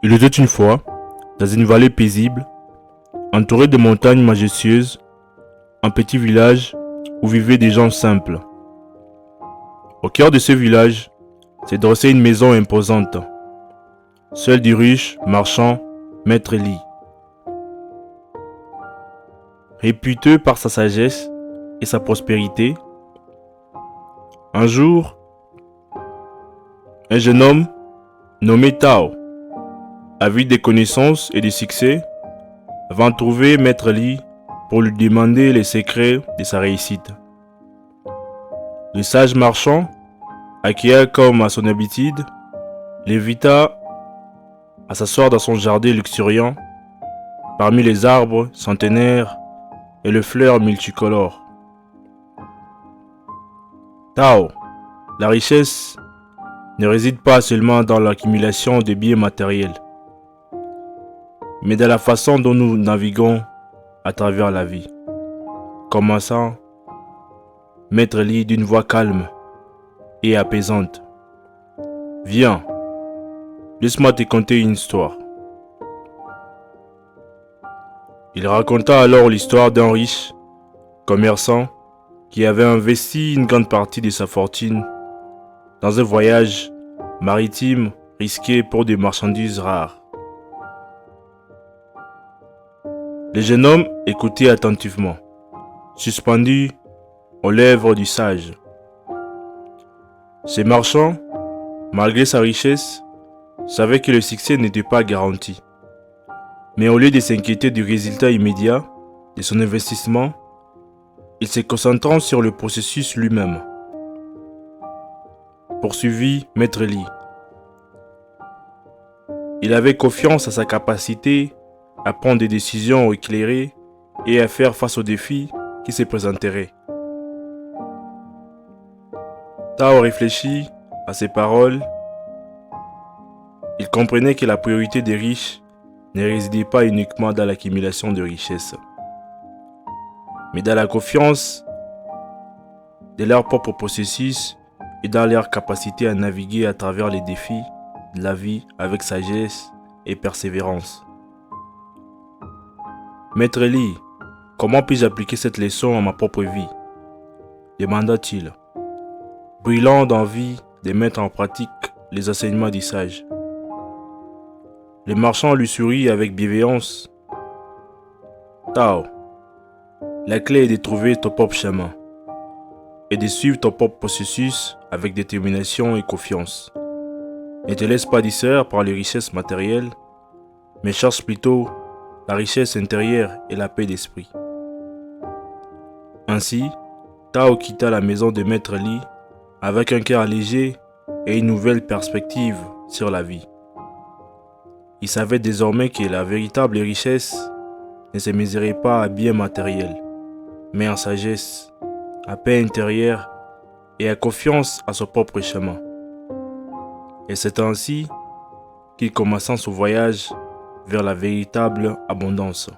Il était une fois, dans une vallée paisible, entourée de montagnes majestueuses, un petit village où vivaient des gens simples. Au cœur de ce village s'est dressée une maison imposante, celle du riche marchand Maître Li. Réputé par sa sagesse et sa prospérité, un jour, un jeune homme nommé Tao, avide des connaissances et du succès, va trouver Maître Li pour lui demander les secrets de sa réussite. Le sage marchand, accueilli comme à son habitude, l'invita à s'asseoir dans son jardin luxuriant, parmi les arbres centenaires et les fleurs multicolores. Tao, la richesse ne réside pas seulement dans l'accumulation de biens matériels, mais dans la façon dont nous naviguons à travers la vie. Commençant, Maître Li d'une voix calme et apaisante. Viens, laisse-moi te conter une histoire. Il raconta alors l'histoire d'un riche commerçant qui avait investi une grande partie de sa fortune dans un voyage maritime risqué pour des marchandises rares. Le jeune homme écoutait attentivement, suspendu aux lèvres du sage. Ce marchand, malgré sa richesse, savait que le succès n'était pas garanti. Mais au lieu de s'inquiéter du résultat immédiat de son investissement, il se concentrant sur le processus lui-même. Poursuivit Maître Li. Il avait confiance à sa capacité à prendre des décisions éclairées et à faire face aux défis qui se présenteraient. Tao réfléchit à ces paroles. Il comprenait que la priorité des riches ne résidait pas uniquement dans l'accumulation de richesses, mais dans la confiance de leur propre processus et dans leur capacité à naviguer à travers les défis de la vie avec sagesse et persévérance. Maître Li, comment puis-je appliquer cette leçon à ma propre vie? Demanda-t-il, brûlant d'envie de mettre en pratique les enseignements du sage. Le marchand lui sourit avec bienveillance. Tao, la clé est de trouver ton propre chemin et de suivre ton propre processus avec détermination et confiance. Ne te laisse pas distraire par les richesses matérielles, mais cherche plutôt la richesse intérieure et la paix d'esprit. Ainsi, Tao quitta la maison de Maître Li avec un cœur léger et une nouvelle perspective sur la vie. Il savait désormais que la véritable richesse ne se mesurait pas à biens matériels, mais en sagesse, à paix intérieure et à confiance à son propre chemin. Et c'est ainsi qu'il commença son voyage vers la véritable abondance.